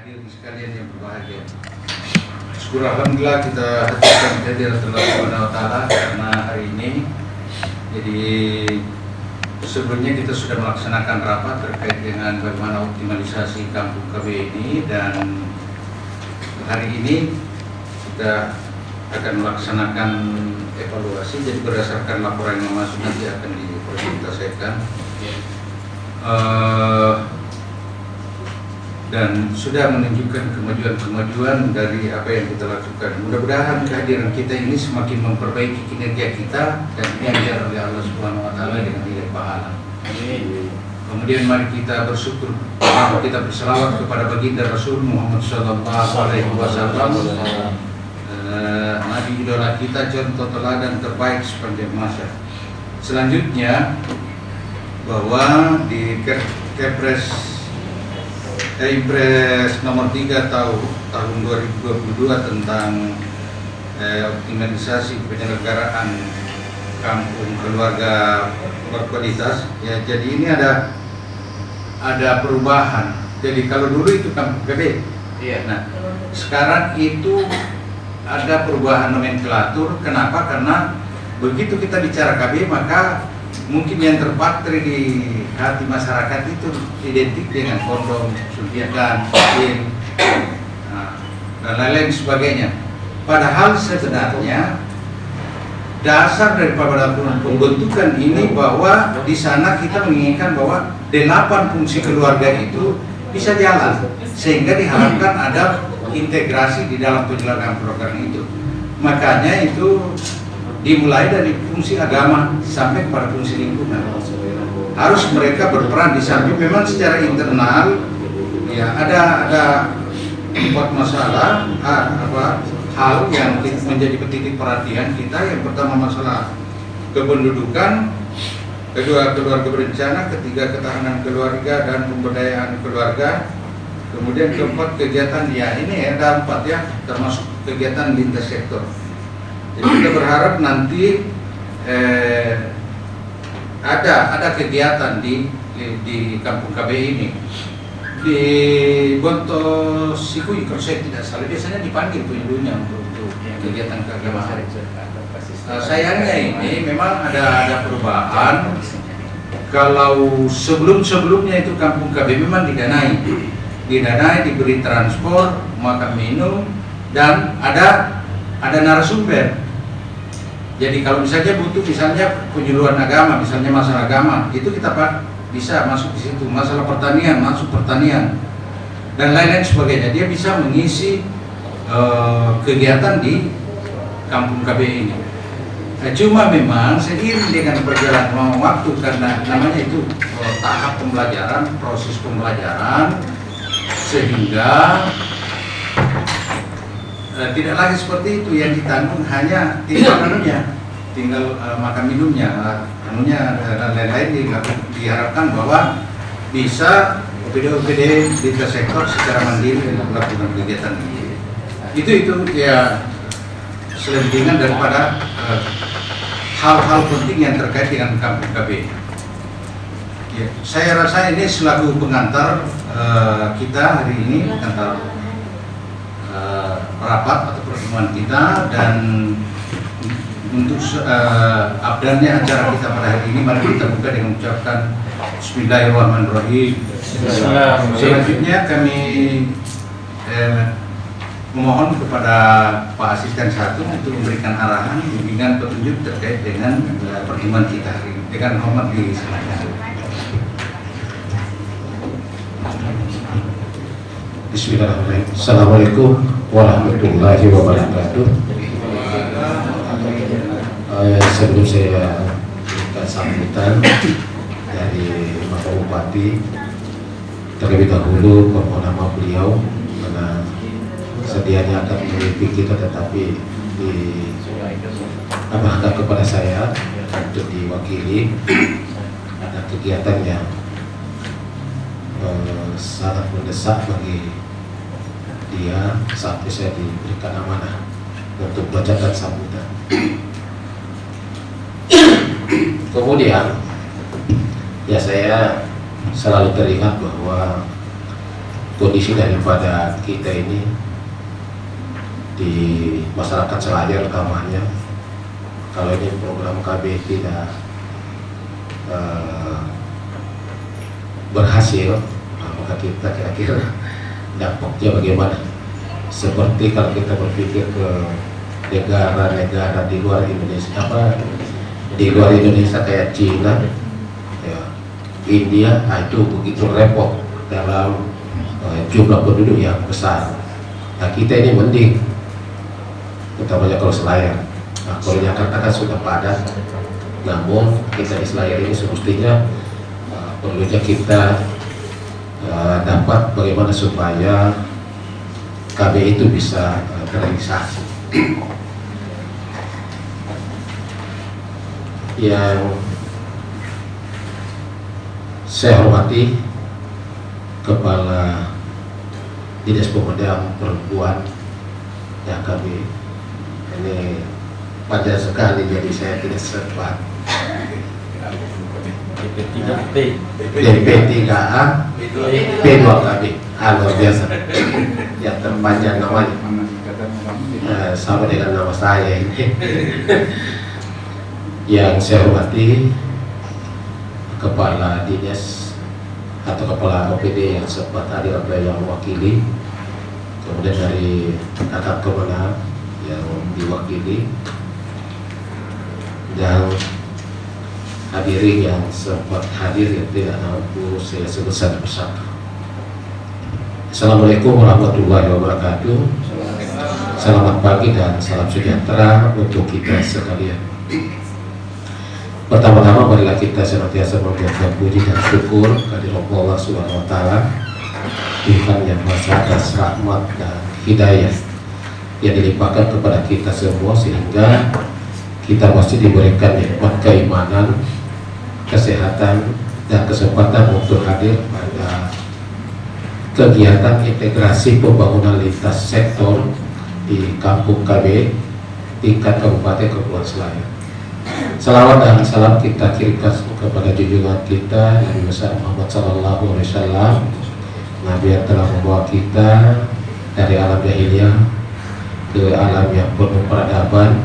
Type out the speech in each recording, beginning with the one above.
hadirin sekalian yang berbahagia. Syukur alhamdulillah kita hadirkan kehadirat Allah Subhanahu wa taala karena hari ini. Jadi sebelumnya kita sudah melaksanakan rapat terkait dengan bagaimana optimalisasi kampung KB ini, dan hari ini kita akan melaksanakan evaluasi. Jadi berdasarkan laporan yang masuk nanti akan dipresentasikan. Dan sudah menunjukkan kemajuan-kemajuan dari apa yang kita lakukan. Mudah-mudahan kehadiran kita ini semakin memperbaiki kinerja kita dan diajar oleh Allah Subhanahu wa taala dengan nilai pahala. Kemudian mari kita bersyukur, kita berselawat kepada baginda Rasul Muhammad sallallahu alaihi wasallam, nabi idola kita, contoh teladan terbaik sepanjang masa. Selanjutnya bahwa di Kepres Impres nomor 3 tahun 2022 tentang optimalisasi penyelenggaraan kampung keluarga berkualitas, ya, jadi ini ada perubahan. Jadi kalau dulu itu kampung KB, nah sekarang itu ada perubahan nomenklatur. Kenapa? Karena begitu kita bicara KB, maka mungkin yang terpatri di hati masyarakat itu identik dengan kondom, suntikan, vaksin, dan lain-lain sebagainya. Padahal sebenarnya dasar daripada pembentukan ini bahwa di sana kita menginginkan bahwa 8 fungsi keluarga itu bisa jalan, sehingga diharapkan ada integrasi di dalam penyelenggaraan program itu. Makanya itu dimulai dari fungsi agama sampai kepada fungsi lingkungan. Harus mereka berperan di samping memang secara internal, ya ada empat masalah, hal yang menjadi titik perhatian kita. Yang pertama masalah kependudukan, kedua keluarga berencana, ketiga ketahanan keluarga dan pemberdayaan keluarga, kemudian keempat kegiatan, ya ini ada 4 ya, termasuk kegiatan lintas sektor. Jadi kita berharap nanti ada kegiatan di kampung KB ini. Di Bonto Sikui, kalau saya tidak salah, biasanya dipanggil penyuluhnya untuk kegiatan keagamaan. Sayangnya ini memang ada perubahan. Kalau sebelumnya itu kampung KB memang didanai, diberi transport, makan minum, dan ada narasumber. Jadi kalau misalnya butuh penyuluhan agama, misalnya masalah agama, itu kita bisa masuk di situ. Masalah pertanian, masuk pertanian, dan lain-lain sebagainya. Dia bisa mengisi kegiatan di kampung KB ini. Cuma memang seiring dengan perjalanan waktu, karena namanya itu tahap pembelajaran, proses pembelajaran, sehingga tidak lagi seperti itu. Yang ditanggung hanya tinggal makan minumnya, dan lain-lain. Diharapkan bahwa bisa OPD lintas sektor secara mandiri melakukan kegiatan ini. Itu ya selentingan daripada hal-hal penting yang terkait dengan kampung KB. Ya, saya rasa ini selaku pengantar kita hari ini, pengantar rapat atau pertemuan kita, dan untuk abdannya acara kita pada hari ini, mari kita buka dengan mengucapkan Bismillahirrahmanirrahim. Selanjutnya kami memohon kepada Pak Asisten 1 untuk memberikan arahan, bimbingan, petunjuk terkait dengan pertemuan kita hari ini. Dengan hormat disilakan. Bismillahirrahmanirrahim. Assalamualaikum warahmatullahi wabarakatuh. Sebelum saya minta sambutan dari Bapak Bupati, terlebih dahulu mohon maaf beliau karena sedianya akan memimpin kita, tetapi diamanahkan kepada saya untuk diwakili. Ada kegiatan yang sangat mendesak bagi dia sampai saya diberikan amanah untuk membacakan sambutan. Kemudian ya saya selalu teringat bahwa kondisi daripada kita ini di masyarakat Selayar utamanya, kalau ini program KB tidak berhasil, maka kita kira-kira dampaknya bagaimana? Seperti kalau kita berpikir ke negara-negara di luar Indonesia, di luar Indonesia kayak Cina, ya, India, itu begitu repot dalam jumlah penduduk yang besar. Nah, kita ini mending, utamanya kalau Selayar. Nah, kalau Jakarta kan sudah padat, namun kita di Selayar ini semestinya perlunya kita dapat bagaimana supaya KB itu bisa terrealisasi. Yang saya hormati Kepala Dinas Pemberdayaan Perempuan yang kami ini panjang sekali, jadi saya tidak sempat. DP3A P2KB, luar biasa, yang terpanjang namanya, sama dengan nama saya ini. Yang saya hormati Kepala Dinas atau Kepala OPD yang sempat hadir atau yang mewakili, kemudian dari Kakak Kemenang yang diwakili, dan hadirin yang sempat hadir yang tidak mampu saya sebut satu persatu. Assalamualaikum warahmatullahi wabarakatuh. Selamat pagi dan salam sejahtera untuk kita sekalian. Pertama-tama marilah kita senantiasa mengucapkan puji dan syukur kehadirat Allah Subhanahu wa taala, Tuhan yang Maha atas rahmat dan hidayah yang dilimpahkan kepada kita semua, sehingga kita masih diberikan nikmat keimanan, kesehatan, dan kesempatan untuk hadir pada kegiatan integrasi pembangunan lintas sektor di Kampung KB tingkat Kabupaten Kepulauan Selayar. Salawat dan salam kita kirimkan kepada junjungan kita Nabi besar Muhammad Sallallahu Alaihi Wasallam, Nabi yang telah membawa kita dari alam jahiliyah ke alam yang penuh peradaban.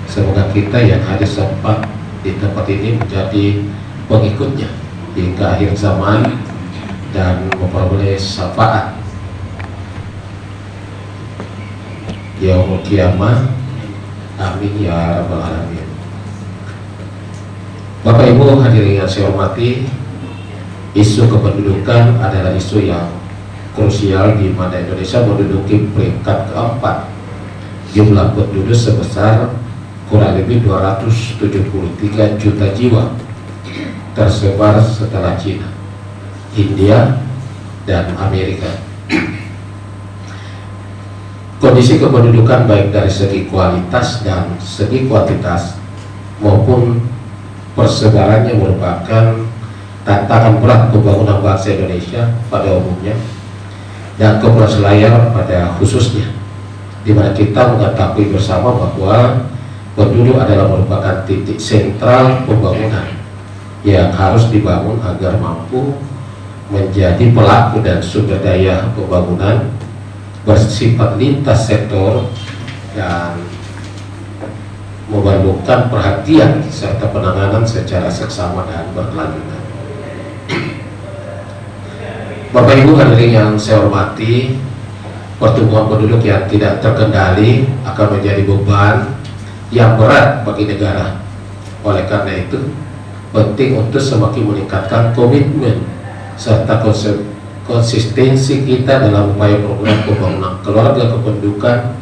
Semoga kita yang hadir sempat di tempat ini menjadi pengikutnya hingga akhir zaman dan memperoleh syafaat yaumul qiyamah. Amin ya rabbal alamin. Bapak Ibu hadirin yang saya hormati, isu kependudukan adalah isu yang krusial di mana Indonesia menduduki peringkat keempat jumlah penduduk sebesar kurang lebih 273 juta jiwa, tersebar setelah Cina, India, dan Amerika. Kondisi kependudukan baik dari segi kualitas dan segi kuantitas maupun persebarannya merupakan tantangan berat pembangunan bangsa Indonesia pada umumnya dan Kepulauan Selayar pada khususnya, di mana kita mengetahui bersama bahwa penduduk adalah merupakan titik sentral pembangunan yang harus dibangun agar mampu menjadi pelaku dan sumber daya pembangunan bersifat lintas sektor dan memerlukan perhatian serta penanganan secara seksama dan berkelanjutan. Bapak Ibu hadirin yang saya hormati, pertumbuhan penduduk yang tidak terkendali akan menjadi beban yang berat bagi negara. Oleh karena itu, penting untuk semakin meningkatkan komitmen serta konsistensi kita dalam upaya program pembangunan keluarga kependudukan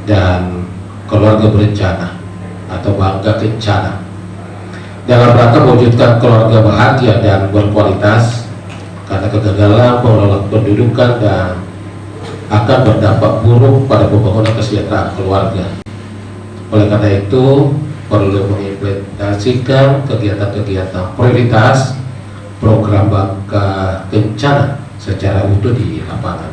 dan keluarga berencana atau bangga kencana dalam rangka mewujudkan keluarga bahagia dan berkualitas, karena kegagalan pengelolaan pendudukan dan akan berdampak buruk pada pembangunan kesejahteraan keluarga. Oleh karena itu perlu mengimplementasikan kegiatan-kegiatan prioritas program bangga kencana secara utuh di lapangan.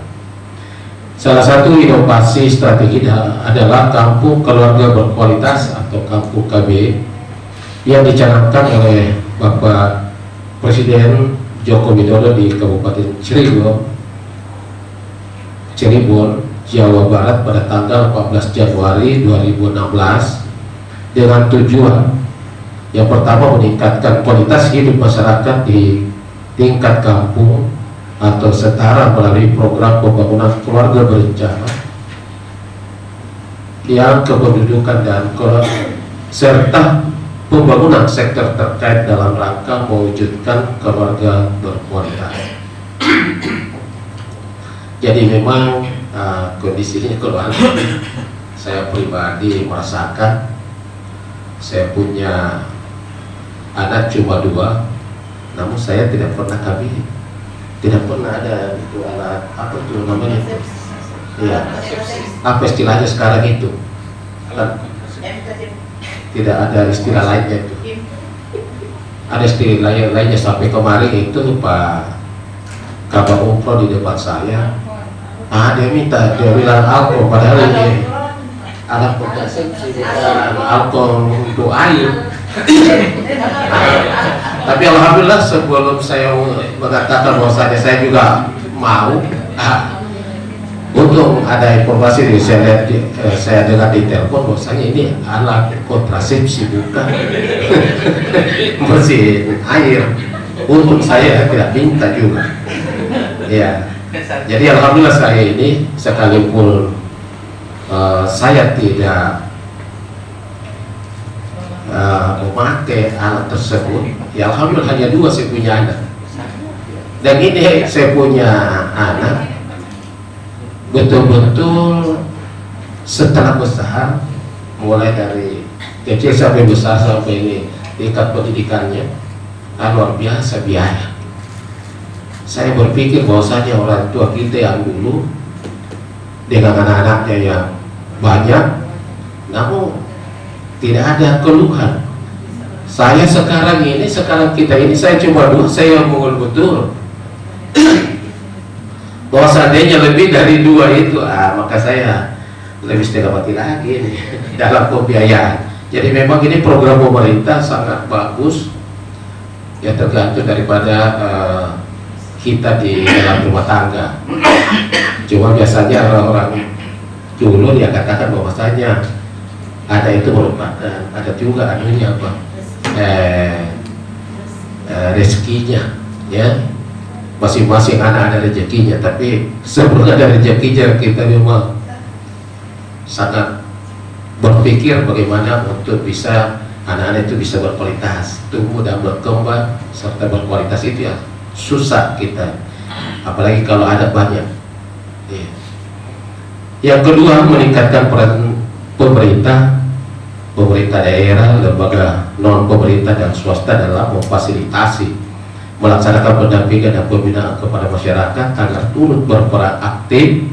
Salah satu inovasi strategi adalah Kampung Keluarga Berkualitas atau Kampung KB yang dicanangkan oleh Bapak Presiden Joko Widodo di Kabupaten Cirebon Cirebon, Jawa Barat pada tanggal 14 Januari 2016 dengan tujuan yang pertama meningkatkan kualitas hidup masyarakat di tingkat kampung atau setara melalui program pembangunan keluarga berencana yang kependudukan dan serta pembangunan sektor terkait dalam rangka mewujudkan keluarga berkualitas. Jadi memang kondisinya keluarga saya pribadi merasakan, saya punya anak cuma 2, namun saya tidak pernah KB, tidak pernah ada itu alat apa tuh namanya? Iya, apa istilahnya sekarang itu? Kan tidak ada istilah lainnya itu. Ada istilah lainnya sampai kemarin itu Pak Kabar Umroh di depan saya. Dia minta, dia bilang alkohol, padahal ini alat kontrasepsi, alkohol untuk air. Tapi alhamdulillah sebelum saya mengatakan bahwasanya saya juga mau, untung ada informasi saya lihat, saya dengar di telepon bahwasanya ini alat kontrasepsi bukan mesin air. Untung saya tidak minta juga. Ya. Jadi alhamdulillah saya ini sekalipun saya tidak memakai alat tersebut, ya alhamdulillah hanya 2 saya punya anak. Dan ini saya punya anak betul-betul setelah besar, mulai dari kecil sampai besar sampai ini tingkat pendidikannya, luar biasa biaya. Saya berpikir bahwasanya orang tua kita yang dulu dengan anak-anaknya yang banyak, namun tidak ada keluhan. Saya sekarang kita ini saya cuma 2, saya mau betul bahwa seandainya lebih dari 2 itu, maka saya lebih setengah mati lagi nih dalam pembiayaan. Jadi memang ini program pemerintah sangat bagus, ya tergantung daripada kita di dalam rumah tangga. Cuma biasanya orang-orang dulu dia katakan bahwasanya ada itu merupakan, ada juga anunya apa, rezekinya, ya masing-masing anak ada rezekinya. Tapi sebelum ada rezekinya kita memang sangat berpikir bagaimana untuk bisa anak-anak itu bisa berkualitas, tumbuh dan berkembang serta berkualitas. Itu ya susah kita, apalagi kalau ada banyak. Yang kedua, meningkatkan peran pemerintah daerah, lembaga non pemerintah dan swasta dalam memfasilitasi, melaksanakan pendampingan dan pembinaan kepada masyarakat agar turut berperan aktif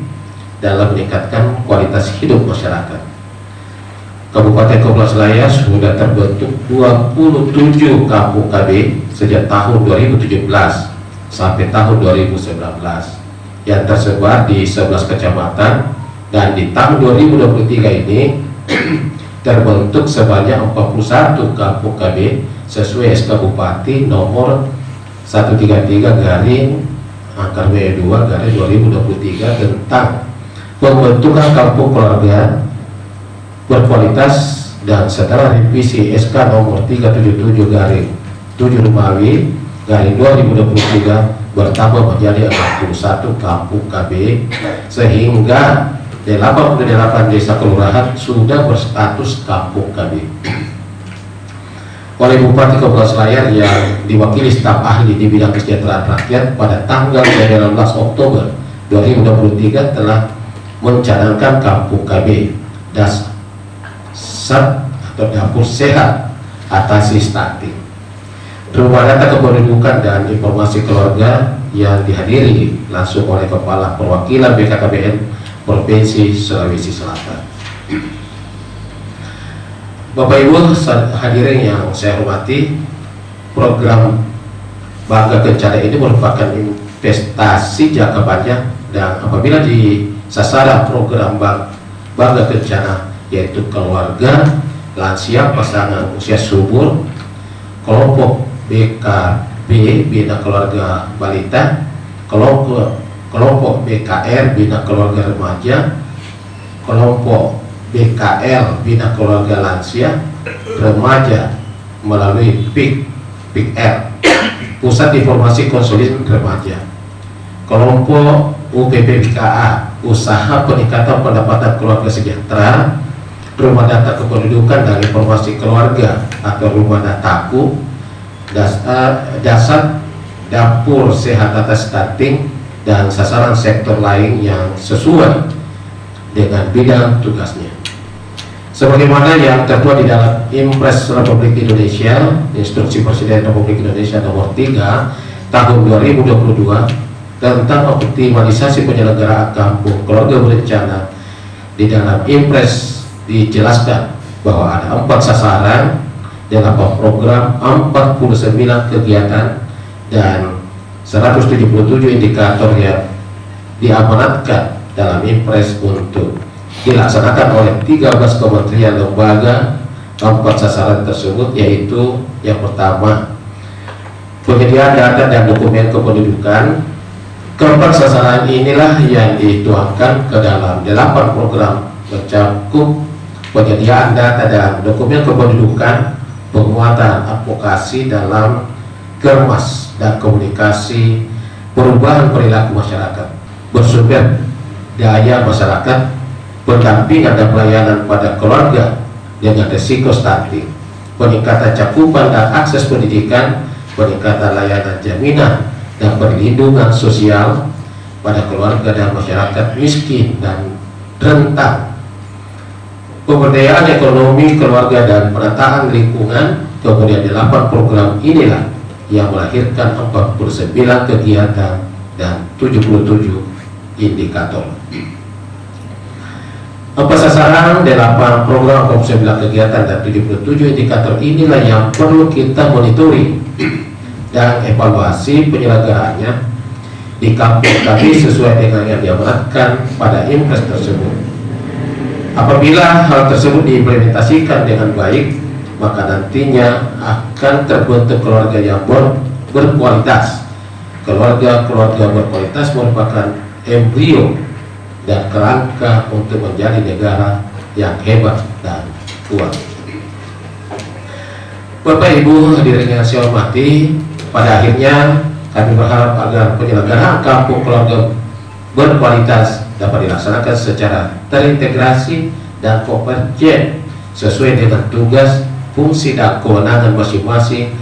dalam meningkatkan kualitas hidup masyarakat. Kabupaten Kepulauan Selayar sudah terbentuk 27 kampung KB sejak tahun 2017 sampai tahun 2019 yang tersebar di 11 kecamatan, dan di tahun 2023 ini terbentuk sebanyak 41 kampung KB sesuai SK Bupati nomor 133/2/2023 tentang pembentukan kampung keluarga berkualitas, dan setelah revisi SK nomor 377/7 bertambah menjadi 41 kampung KB, sehingga 88 desa kelurahan sudah berstatus kampung KB. Oleh Bupati Kepulauan Selayar yang diwakili staf ahli di bidang kesejahteraan rakyat pada tanggal 19 Oktober 2023 telah mencanangkan kampung KB dasar atau dapur sehat atasi stunting. Rumah data kependudukan dan informasi keluarga yang dihadiri langsung oleh Kepala Perwakilan BKKBN Provinsi Sulawesi Selatan. Bapak Ibu hadirin yang saya hormati, program Bangga Kencana ini merupakan investasi jangka panjang, dan apabila di sasaran program Bangga Kencana yaitu keluarga, lansia, pasangan usia subur, kelompok BKB Bina Keluarga Balita, kelompok kelompok BKR Bina Keluarga Remaja, kelompok BKL Bina Keluarga Lansia, Remaja melalui PIK-R, Pusat Informasi Konseling Remaja, kelompok UPPBKA, Usaha Peningkatan Pendapatan Keluarga Sejahtera, Rumah Data Kependudukan dan Informasi Keluarga atau Rumah Dataku, Dasar Dapur Sehat Data Stunting, dan sasaran sektor lain yang sesuai dengan bidang tugasnya. Sebagaimana yang tertuang di dalam Impres Republik Indonesia, Instruksi Presiden Republik Indonesia nomor 3 tahun 2022 tentang optimalisasi penyelenggaraan kampung keluarga berencana. Di dalam Impres dijelaskan bahwa ada 4 sasaran dan 8 program, 49 kegiatan dan 177 indikator yang diamanatkan dalam Impres untuk dilaksanakan oleh 13 kementerian lembaga. 4 sasaran tersebut yaitu yang pertama, penyediaan data dan dokumen kependudukan. Keempat sasaran inilah yang dituangkan ke dalam 8 program mencakup penyediaan data dan dokumen kependudukan, penguatan advokasi dalam kermas dan komunikasi, perubahan perilaku masyarakat, bersumber daya masyarakat, pendampingan dan pelayanan pada keluarga dengan risiko stunting, peningkatan cakupan dan akses pendidikan, peningkatan layanan jaminan dan perlindungan sosial pada keluarga dan masyarakat miskin dan rentan, pemberdayaan ekonomi keluarga dan penataan lingkungan. Kemudian 8 program inilah yang melahirkan 49 kegiatan dan 77 indikator. 4 sasaran, 8 program, 49 kegiatan dan 77 indikator inilah yang perlu kita monitori dan evaluasi penyelenggaraannya di kampung kami sesuai dengan yang diamanatkan pada Impres tersebut. Apabila hal tersebut diimplementasikan dengan baik, maka nantinya akan terbentuk keluarga yang berkualitas. Keluarga berkualitas merupakan embrio dan kerangka untuk menjadi negara yang hebat dan kuat. Bapak Ibu hadirin yang saya hormati, pada akhirnya kami berharap agar penyelenggaraan kampung keluarga berkualitas dapat dilaksanakan secara terintegrasi dan konvergen sesuai dengan tugas, fungsi dan kewenangan masing-masing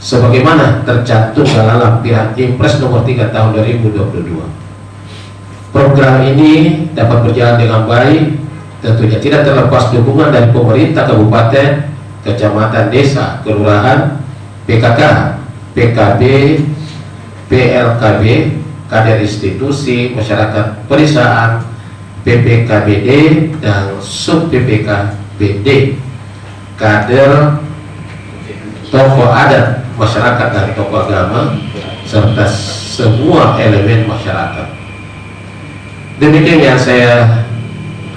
sebagaimana tercantum dalam lampiran Impres nomor 3 tahun 2022. Program ini dapat berjalan dengan baik tentunya tidak terlepas dukungan dari pemerintah kabupaten, kecamatan, desa, kelurahan, PKK, PKB, PLKB, kader institusi, masyarakat pedesaan, PPKBD dan sub PPKBD, kader, tokoh adat, masyarakat dan tokoh agama, serta semua elemen masyarakat. Demikian yang saya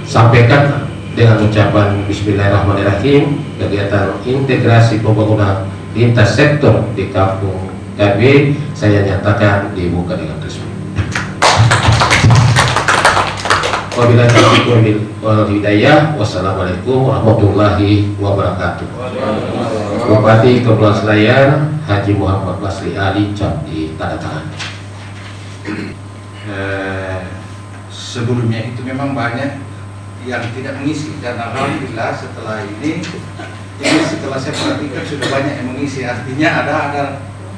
sampaikan dengan ucapan Bismillahirrahmanirrahim. Kegiatan integrasi pembangunan lintas sektor di kampung KB saya nyatakan dibuka dengan resmi. Wabillahi taufiq wal hidayah. Wassalamualaikum warahmatullahi wabarakatuh. Bupati Kepulauan Selayar Haji Muhammad Basri Ali cap di tanda tangan. Sebelumnya itu memang banyak yang tidak mengisi dan alhamdulillah setelah ini setelah saya perhatikan sudah banyak yang mengisi, artinya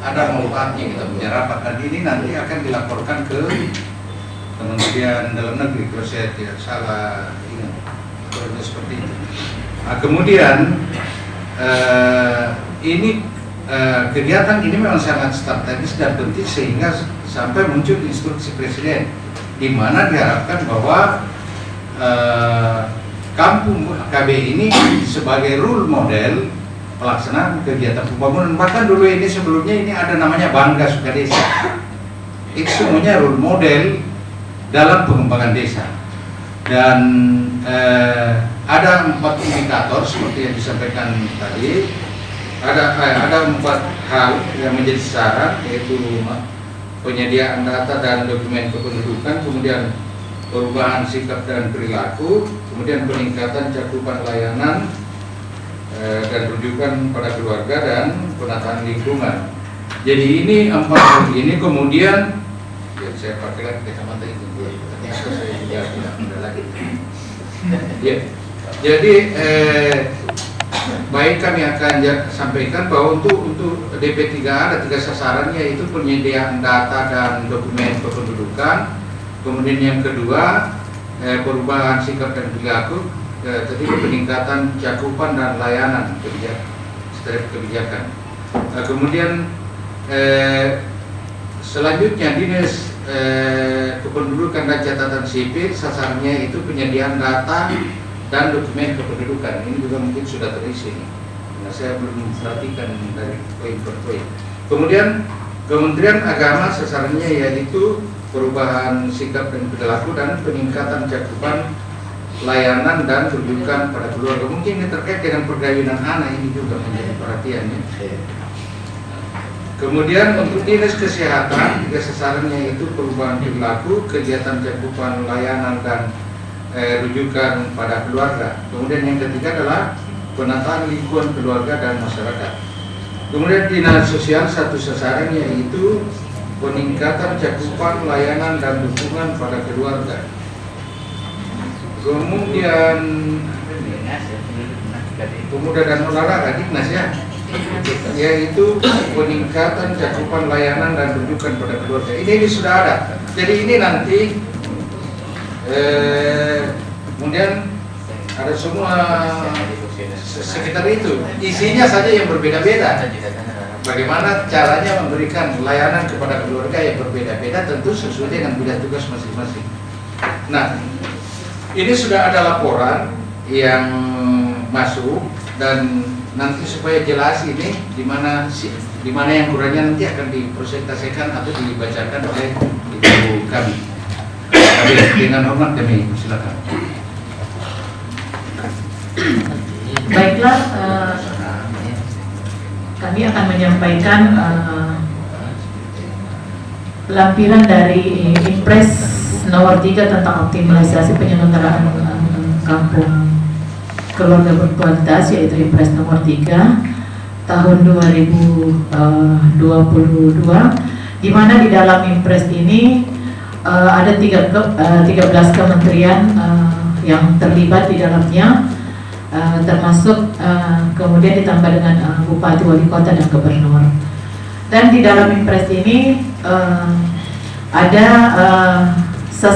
ada manfaatnya kita punya rapat dan ini nanti akan dilaporkan ke Kementerian Dalam Negeri kalau saya tidak salah ingat seperti itu. Nah, kemudian kegiatan ini memang sangat strategis dan penting sehingga sampai muncul instruksi Presiden di mana diharapkan bahwa kampung KB ini sebagai role model pelaksanaan kegiatan pembangunan. Bahkan dulu ini sebelumnya ini ada namanya Bangga Sukadesa. Itu semuanya role model dalam pengembangan desa. Dan ada 4 indikator seperti yang disampaikan tadi. Ada 4 hal yang menjadi syarat, yaitu penyediaan data dan dokumen kependudukan, kemudian perubahan sikap dan perilaku, kemudian peningkatan cakupan layanan dan rujukan pada keluarga dan penataan lingkungan. Jadi ini 4 hal ini, kemudian ya saya pakai lagi kacamata itu, saya juga tidak ada lagi. Ya, jadi baik, kami akan sampaikan bahwa untuk DP3A ada 3 sasaran, yaitu penyediaan data dan dokumen kependudukan, kemudian yang kedua perubahan sikap dan perilaku, ketiga peningkatan cakupan dan layanan kebijakan. Kemudian selanjutnya dinas kependudukan dan catatan sipil, sasarannya itu penyediaan data dan dokumen kependudukan. Ini juga mungkin sudah terisi, nah, saya belum perhatikan dari poin per poin. Kemudian Kementerian Agama, sasarannya yaitu perubahan sikap dan perilaku dan peningkatan cakupan layanan dan rujukan pada keluarga. Mungkin ini terkait dengan perkawinan anak, ini juga menjadi perhatiannya. Kemudian untuk dinas kesehatan, 3 sasarannya yaitu perubahan perilaku, kegiatan cakupan layanan dan rujukan pada keluarga. Kemudian yang ketiga adalah penataan lingkungan keluarga dan masyarakat. Kemudian dinas sosial, 1 sasaran yaitu peningkatan cakupan layanan dan dukungan pada keluarga. Kemudian pemuda dan olahraga, dinas ya, yaitu peningkatan cakupan layanan dan rujukan pada keluarga. Ini sudah ada. Jadi ini nanti kemudian ada semua sekitar itu, isinya saja yang berbeda-beda. Bagaimana caranya memberikan layanan kepada keluarga yang berbeda-beda, tentu sesuai dengan bidang tugas masing-masing. Nah, ini sudah ada laporan yang masuk, dan nanti supaya jelas ini di mana yang kurangnya nanti akan dipresentasikan atau dibacakan oleh ibu kami. Dengan hormat kami silakan. Baiklah, kami akan menyampaikan lampiran dari Impres nomor 3 tentang optimalisasi penyelenggaraan kampung keluarga berkualitas, yaitu Impres nomor 3 tahun 2022, di mana di dalam Impres ini ada 13 kementerian yang terlibat di dalamnya, termasuk kemudian ditambah dengan bupati, wali kota, dan gubernur. Dan di dalam Impres ini ada 4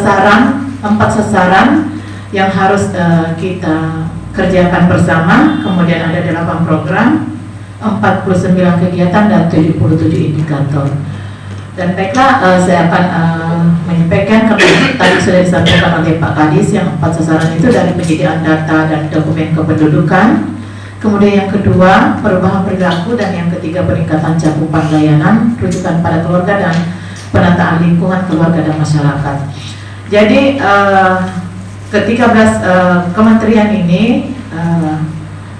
sasaran yang harus kita kerjakan bersama. Kemudian ada 8 program, 49 kegiatan, dan 77 indikator. Dan baiklah, saya akan menyampaikan, karena tadi sudah disampaikan oleh Pak Kadis, yang 4 sasaran itu dari penyediaan data dan dokumen kependudukan, kemudian yang kedua perubahan perilaku, dan yang ketiga peningkatan cakupan layanan rujukan pada keluarga dan penataan lingkungan keluarga dan masyarakat. Jadi ke-13 kementerian ini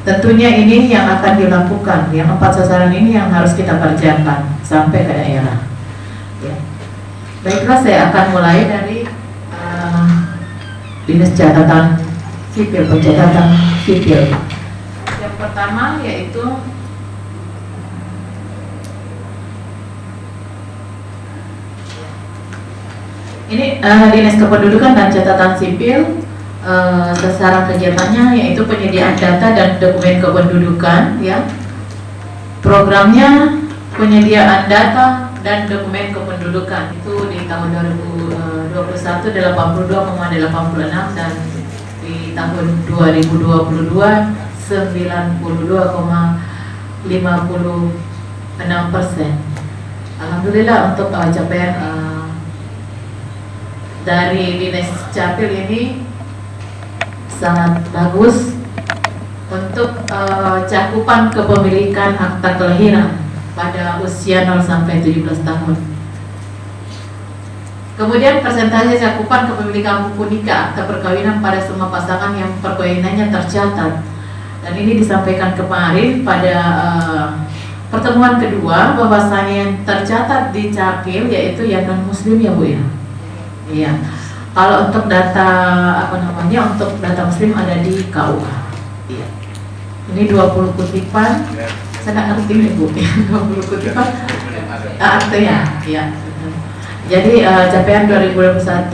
tentunya ini yang akan dilakukan, yang 4 sasaran ini yang harus kita kerjakan sampai ke daerah. Ya. Baiklah, saya akan mulai dari dinas catatan sipil, pencatatan sipil. Yang pertama yaitu ini dinas kependudukan dan catatan sipil. Sasaran kegiatannya yaitu penyediaan data dan dokumen kependudukan, ya. Programnya penyediaan data dan dokumen kependudukan itu di tahun 2021 82,86, dan di tahun 2022 92,56%. Alhamdulillah untuk capaian dari dinas capil ini sangat bagus untuk cakupan kepemilikan akta kelahiran pada usia 0 sampai 17 tahun. Kemudian persentase cakupan kepemilikan buku nikah, akta perkawinan pada semua pasangan yang perkawinannya tercatat. Dan ini disampaikan kemarin pada Pertemuan kedua, bahwasanya yang tercatat di Capil yaitu yang non muslim ya Bu ya. Iya. Kalau untuk data untuk data muslim ada di KUA. Iya. Ini 20 kutipan. Saya nggak ngerti nih Bu. 20 kutipan. Artinya, ya. Jadi capaian 2021 1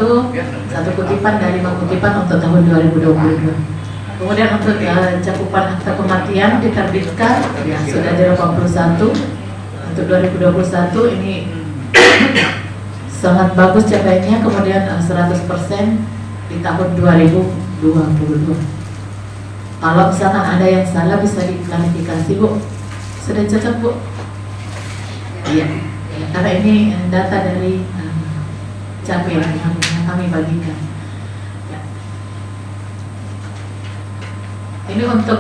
kutipan dari 5 kutipan untuk tahun 2022. Kemudian untuk cakupan akta kematian diterbitkan ya sudah ada 81 untuk 2021 ini sangat bagus capaiannya, kemudian 100% di tahun 2022. Kalau misalkan ada yang salah bisa diklarifikasi Bu. Sudah cocok Bu? Iya. Ya, karena ini data dari capaian yang kami bagikan. Ini untuk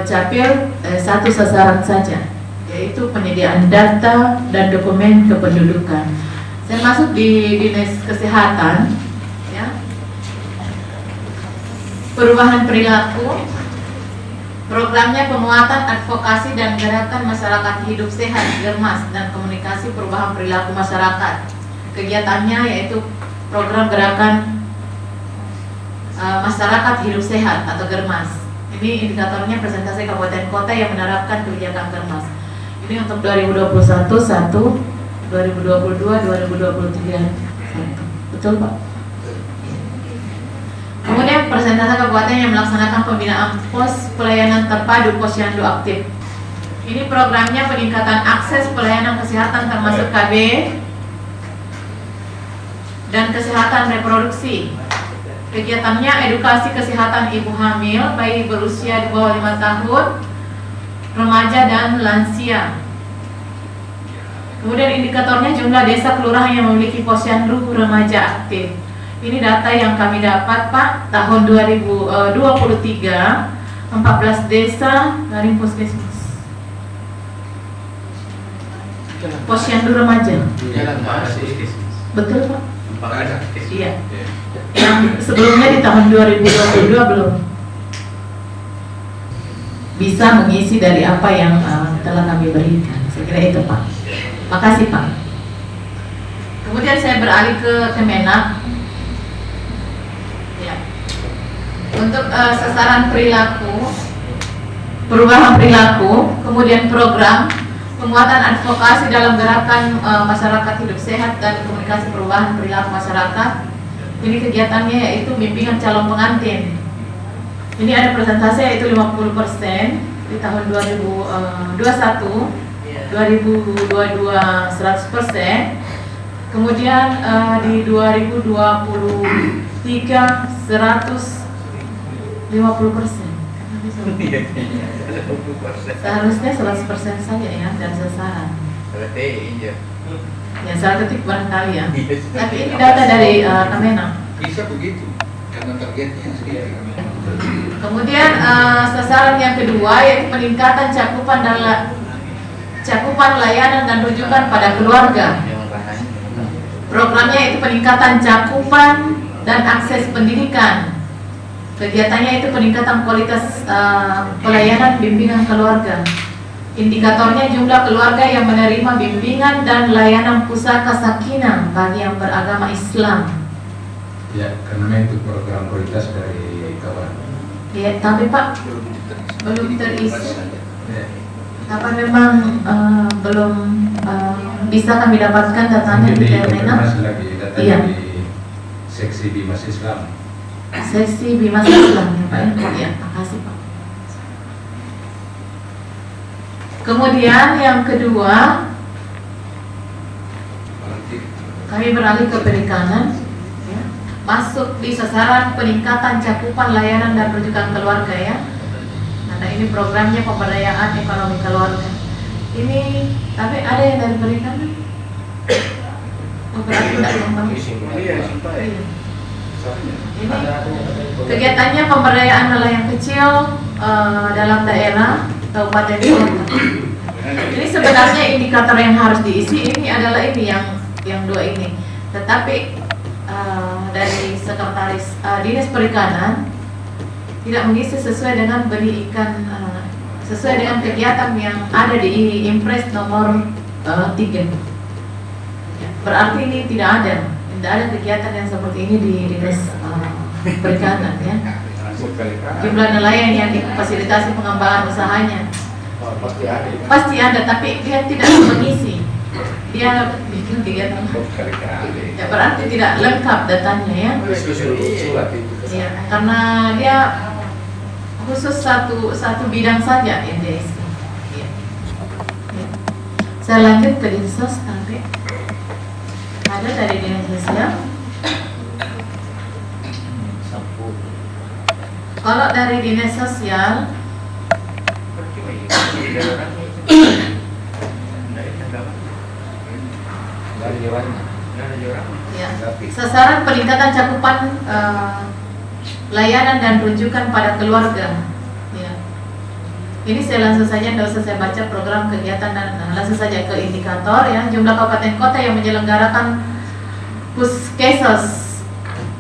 capil satu sasaran saja, yaitu penyediaan data dan dokumen kependudukan. Saya masuk di Dinas Kesehatan, ya. Perubahan perilaku, programnya penguatan advokasi dan gerakan masyarakat hidup sehat Germas dan komunikasi perubahan perilaku masyarakat. Kegiatannya yaitu program gerakan masyarakat hidup sehat atau Germas. Ini indikatornya presentasi kabupaten kota yang menerapkan kebijakan Germas. Ini untuk 2021 1, 2022, 2023 1. Betul Pak? Kemudian presentasi kabupaten yang melaksanakan pembinaan pos pelayanan terpadu posyandu aktif. Ini programnya peningkatan akses pelayanan kesehatan termasuk KB dan kesehatan reproduksi. Kegiatannya edukasi kesehatan ibu hamil, bayi berusia di bawah 5 tahun, remaja dan lansia. Kemudian indikatornya jumlah desa kelurahan yang memiliki posyandu remaja aktif. Ini data yang kami dapat Pak, tahun 2023, 14 desa dari puskesmas. Posyandu remaja. Betul Pak? Iya. Yang sebelumnya di tahun 2022 belum bisa mengisi dari apa yang telah kami berikan. Saya kira itu Pak. Makasih Pak. Kemudian saya beralih ke Kemenak. Ya. Untuk sasaran perilaku, perubahan perilaku, kemudian program penguatan advokasi dalam gerakan masyarakat hidup sehat dan komunikasi perubahan perilaku masyarakat. Ini kegiatannya yaitu bimbingan calon pengantin. Ini ada presentasi yaitu 50% di tahun 2021, 2022 100%, kemudian di 2023 150%. Seharusnya 100% saja ya dan sasaran. Ya salah ketik barangkali ya. Tapi ini data dari Kemenak. Bisa begitu karena targetnya sendiri. Kemudian sasaran yang kedua yaitu peningkatan cakupan layanan dan rujukan pada keluarga. Programnya yaitu peningkatan cakupan dan akses pendidikan. Kegiatannya itu peningkatan kualitas pelayanan bimbingan keluarga. Indikatornya jumlah keluarga yang menerima bimbingan dan layanan pusaka sakinah bagi yang beragama Islam. Ya, karena itu program prioritas dari kawan. Ya, tapi Pak belum terisi. Apa memang belum bisa kami dapatkan datanya di Kemenak? Iya. Di seksi Bimas Islam. Seksi Bimas Islam ya Pak. Ya, makasih Pak. Kemudian yang kedua, kami beralih ke perikanan, ya. Masuk di sasaran peningkatan cakupan layanan dan rujukan keluarga ya. Karena ini programnya pemberdayaan ekonomi keluarga. Ini tapi ada yang dari perikanan? Berarti tidak ini kegiatannya pemberdayaan nelayan kecil dalam daerah kabupaten kota. Ini sebenarnya indikator yang harus diisi ini adalah ini yang dua ini. Tetapi dari sekretaris Dinas Perikanan tidak mengisi sesuai dengan benih ikan sesuai dengan kegiatan yang ada di Impres nomor 3. Ya, berarti ini tidak ada kegiatan yang seperti ini di Dinas Perikanan ya. Jumlah nelayan yang difasilitasi pengembangan usahanya pasti ada, tapi dia tidak mengisi. Dia bikin kegiatan. Ya, berarti tidak lengkap datanya ya. Ya, karena dia khusus satu bidang saja yang dia isi. Ya. Ya. Saya lanjut ke dinsos nanti. Ada dari dinas sosial. Kalau dari dinas sosial, ya, sasaran peningkatan cakupan layanan dan rujukan pada keluarga. Ya. Ini saya langsung saja, tidak usah saya baca program kegiatan dan langsung saja ke indikator ya. Jumlah kabupaten kota yang menyelenggarakan Puskesos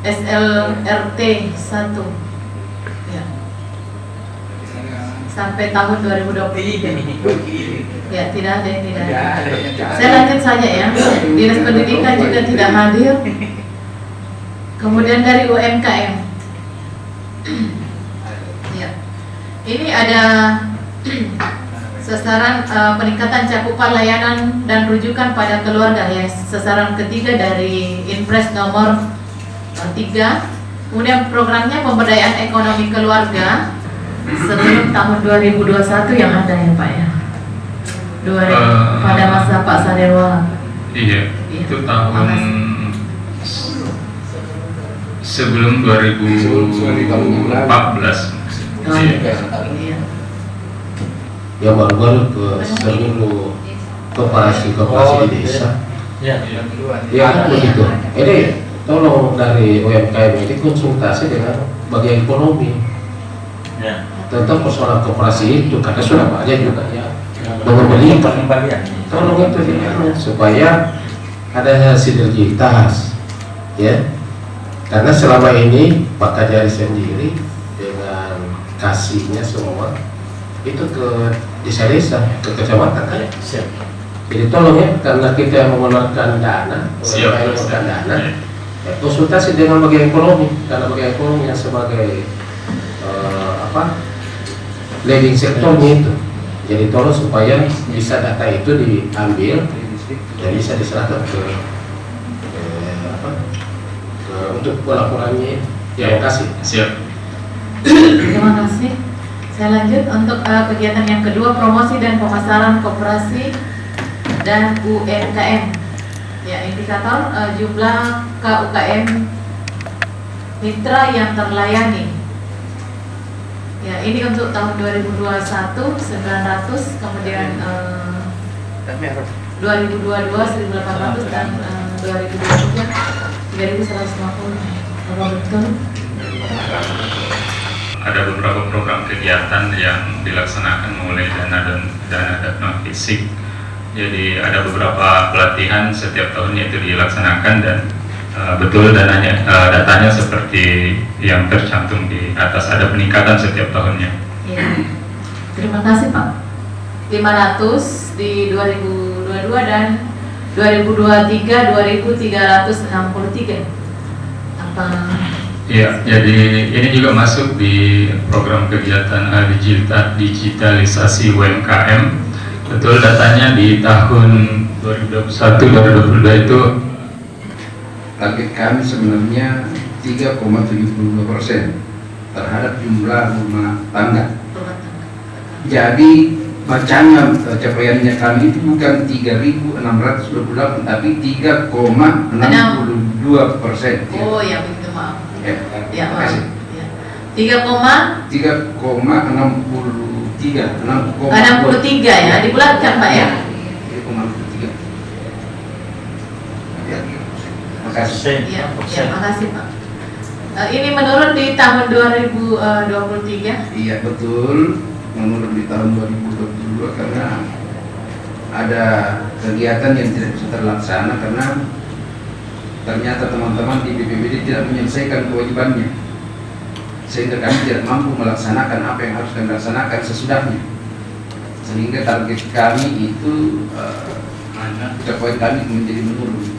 SLRT 1 ya, sampai tahun 2023. Ya, tidak ada yang tidak ada. Saya lanjut saja ya. Dinas Pendidikan juga tidak hadir. Kemudian dari UMKM. Ya. Ini ada sasaran peningkatan cakupan layanan dan rujukan pada keluarga ya. Sasaran ketiga dari Impres nomor 3. Kemudian programnya pemberdayaan ekonomi keluarga sebelum tahun 2021 yang ada ya Pak ya. Pada masa Pak Sadewa. Iya, itu tahun sebelum 2014. Iya. Yang baru-baru ke seluruh koperasi di desa. Ya begitu. Ini tolong dari UMKM ini konsultasi dengan bagian ekonomi tentang persoalan koperasi itu, karena sudah banyak juga ya membeli. Tolong itu supaya ada sinergitas ya, karena selama ini Pak Kajari sendiri dengan kasihnya semua itu ke desa-desa, ke kecamatan kan. Jadi tolong ya, karena kita mengeluarkan dana, mengeluarkan dana, ya, konsultasi dengan bagian ekonomi, karena bagian ekonomi yang sebagai leading sektornya itu. Jadi tolong supaya bisa data itu diambil dan bisa diserahkan ke untuk pelaporannya. Terima kasih. Siap. Terima kasih. Saya lanjut untuk kegiatan yang kedua, promosi dan pemasaran koperasi dan UMKM. Ya, indikator jumlah KUKM mitra yang terlayani. Ya, ini untuk tahun 2021 900, kemudian 2022 1.800 dan 2023 3.150. Apa betul? Ada beberapa program kegiatan yang dilaksanakan mulai dana fisik. Jadi ada beberapa pelatihan setiap tahunnya itu dilaksanakan dan betul datanya seperti yang tercantum di atas, ada peningkatan setiap tahunnya. Ya. Terima kasih Pak. 500 di 2022 dan 2023 2.363. Apa? Ya, jadi ini juga masuk di program kegiatan digitalisasi UMKM. Betul, datanya di tahun 2021-2022 itu target kami sebenarnya 3,72% terhadap jumlah rumah tangga. Jadi bacanya capaiannya kami itu bukan 3.628 tapi 3,62%. Oh ya, begitu maaf. Ya, Ya, terima kasih. ya. 3,63 ya, dibulatkan Pak ya. 3,63. Terima kasih. Ya, makasih Pak. Ini menurun di tahun 2023. Iya betul, menurun di tahun 2022 karena ada kegiatan yang tidak bisa terlaksana karena ternyata teman-teman di BPBD tidak menyelesaikan kewajibannya, sehingga kami tidak mampu melaksanakan apa yang harus kami laksanakan sesudahnya. sehingga target kami itu capaian kami menjadi menurun.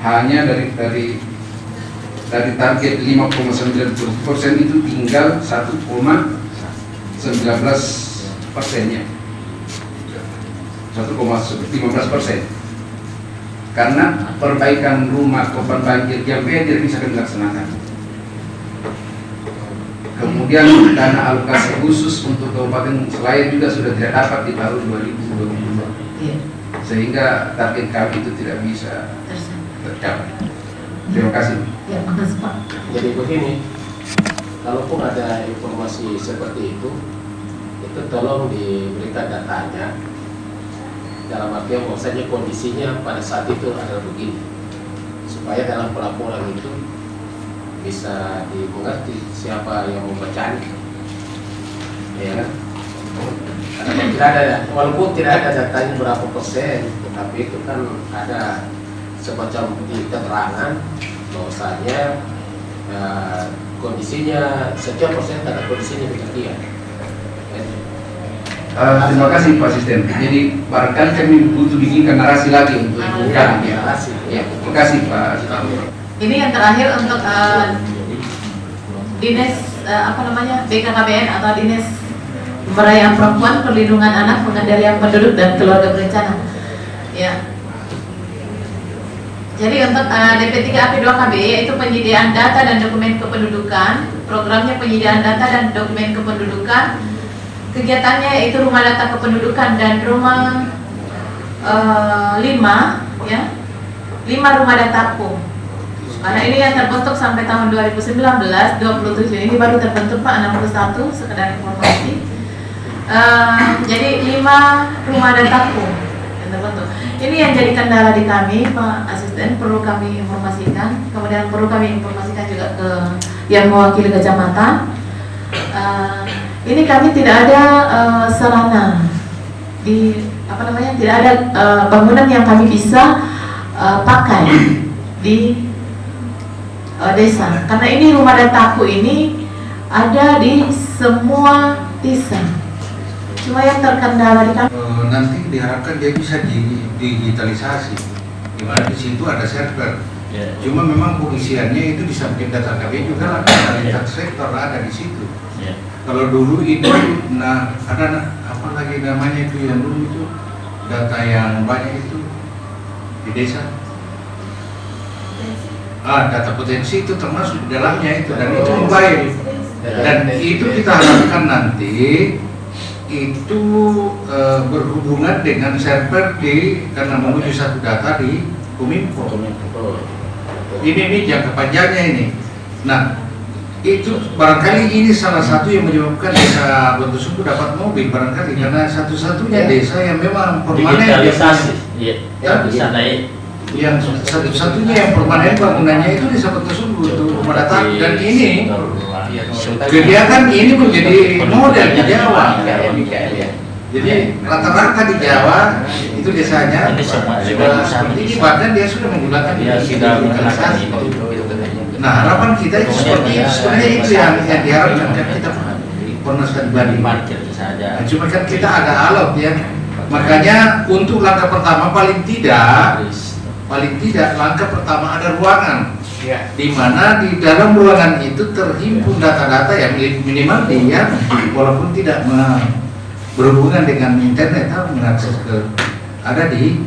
Hanya dari target 5,9% itu tinggal 1,19%-nya, 1,15%. Karena perbaikan rumah korban banjir Jambe tidak bisa dilaksanakan. Kemudian dana alokasi khusus untuk Kabupaten Selayar juga sudah tidak dapat di tahun 2022. Iya. Sehingga target kami itu tidak bisa tercapai. Terima kasih. Ya, makasih Pak. Jadi begini, kalaupun ada informasi seperti itu tolong diberikan datanya. Dalam artian bahwasanya kondisinya pada saat itu adalah begini, supaya dalam pelaporan itu bisa dimengerti siapa yang membacanya, ya kan? Karena tidak ada, walaupun tidak ada datanya berapa persen, tetapi itu kan ada semacam di keterangan bahwasanya kondisinya setiap persen ada kondisinya demikian. Terima kasih Pak Asisten. Jadi barangkali kami butuh bikinkan narasi lagi untuk kami. Ya, terima kasih Pak Asisten. Ini yang terakhir untuk Dinas BKKBN atau Dinas Pemberdayaan Perempuan, Perlindungan Anak, Pengendalian Penduduk dan Keluarga Berencana. Ya. Jadi untuk DP3AP2KB yaitu penyediaan data dan dokumen kependudukan, programnya penyediaan data dan dokumen kependudukan. Kegiatannya yaitu rumah data kependudukan dan rumah 5 rumah data apung. Karena ini yang terbentuk sampai tahun 2019, 27 ini baru terbentuk Pak 61 sekedar informasi. Jadi 5 rumah data apung yang terbentuk. Ini yang jadi kendala di kami Pak Asisten, perlu kami informasikan. Kemudian perlu kami informasikan juga ke yang mewakili kecamatan. Ini kami tidak ada sarana tidak ada bangunan yang kami bisa pakai di desa. Karena ini rumah data aku ini ada di semua desa. Cuma yang terkendala di kami. Nanti diharapkan dia bisa digitalisasi, di mana di situ ada server. Cuma memang pengisiannya itu bisa bikin data KB juga lah, dari sektor ada di situ. Kalau dulu itu, ada apa lagi namanya itu yang dulu itu data yang banyak itu di desa. Data potensi itu termasuk di dalamnya itu dan itu mobile. Dan itu kita harapkan nanti itu berhubungan dengan server karena menuju satu data di Kominfo. Ini jangka panjangnya ini. Nah, itu barangkali ini salah satu yang menyebabkan desa Bontosumbu dapat mobil barangkali karena satu-satunya desa yang memang permanen digitalisasi, bisa naik. Yang satu-satunya yang permanen bangunannya itu desa Bontosumbu untuk rumah data dan ini kegiatan ini menjadi model di Jawa. Jadi rata-rata di Jawa itu desanya sudah seperti ini, bahkan dia sudah menggunakan digitalisasi. Nah harapan kita itu seperti itu, sebenarnya itu yang diharapkan kan kita pernah sekali parkir saja. Cuma kan kita ada alat ya, makanya untuk langkah pertama paling tidak langkah pertama ada ruangan, di mana di dalam ruangan itu terhimpun data-data yang minimal dia walaupun tidak berhubungan dengan internet atau mengakses ada di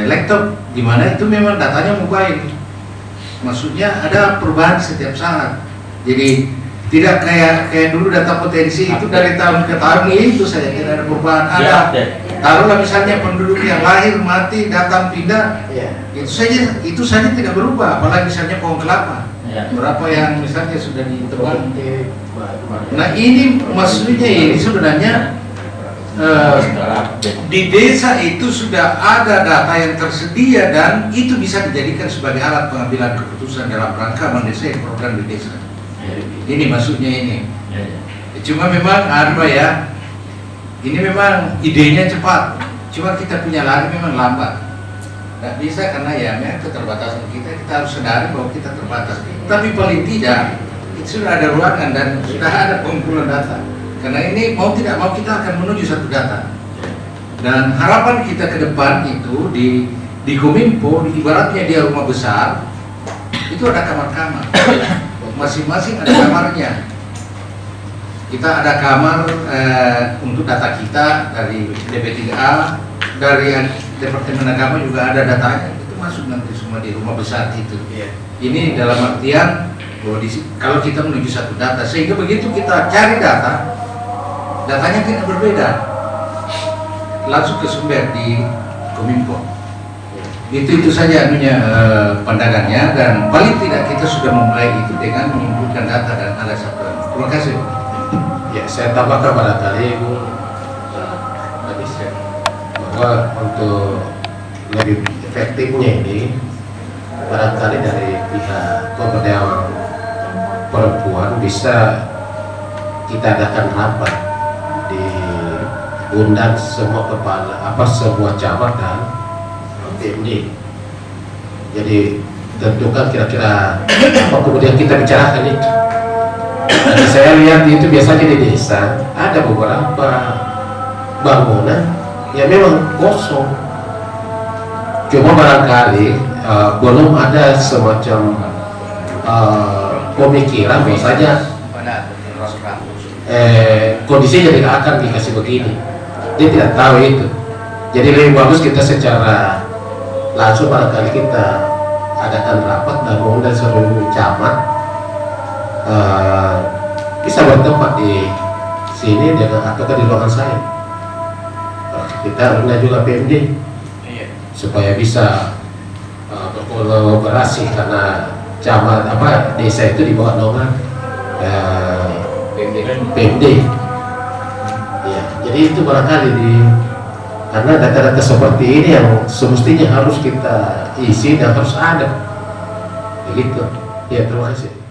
laptop, di mana itu memang datanya mobile. Maksudnya ada perubahan setiap saat. Jadi tidak kayak dulu data potensi itu dari tahun ke tahun itu saja tidak ada perubahan. Ada taruhlah misalnya penduduk yang lahir mati datang pindah, itu saja tidak berubah. Apalagi misalnya pohon kelapa, berapa yang misalnya sudah ditebang. Nah ini maksudnya ini sebenarnya di desa itu sudah ada data yang tersedia dan itu bisa dijadikan sebagai alat pengambilan keputusan dalam rangka mendesain program di desa. Ini maksudnya ini. Cuma memang ini memang idenya cepat. Cuma kita punya lari memang lambat. Tidak bisa karena memang keterbatasan kita harus sadari bahwa kita terbatas. Tapi paling tidak itu sudah ada ruangan dan sudah ada pengumpulan data. Karena ini mau tidak mau kita akan menuju satu data. Dan harapan kita ke depan itu di Kominfo, ibaratnya dia rumah besar, itu ada kamar-kamar. Masing-masing ada kamarnya. Kita ada kamar untuk data kita dari DP3A, dari Departemen Agama juga ada datanya. Itu masuk nanti semua di rumah besar itu. Ini dalam artian bahwa kalau kita menuju satu data, sehingga begitu kita cari data, datanya tidak berbeda. Langsung ke sumber di Kominfo. Itu saja pandangannya, dan paling tidak kita sudah memulai itu dengan mengumpulkan data dan ada satuan. Terima kasih. Ya, saya tambahkan barangkali Bu bahwa untuk lebih efektifnya ini barangkali dari pihak pemberdayaan perempuan bisa kita adakan rapat diundang semua kepala semua camat dan PMD. Jadi tentukan kira-kira apa kemudian kita bicarakan itu. Dan saya lihat itu biasanya di desa ada beberapa bangunan yang memang kosong. Cuma barangkali belum ada semacam pemikiran bahwasanya kondisinya tidak akan dikasih begini. Dia tidak tahu itu. Jadi lebih bagus kita secara langsung barangkali kita adakan rapat dan mengundang seluruh camat bisa bertempat di sini dengan atau di ruangan saya. Kita undang juga PMD supaya bisa berkolaborasi, karena camat desa itu di bawah naungan PMD. Ya, jadi itu barangkali karena data-data seperti ini yang semestinya harus kita isi dan harus ada begitu. Ya, terima kasih.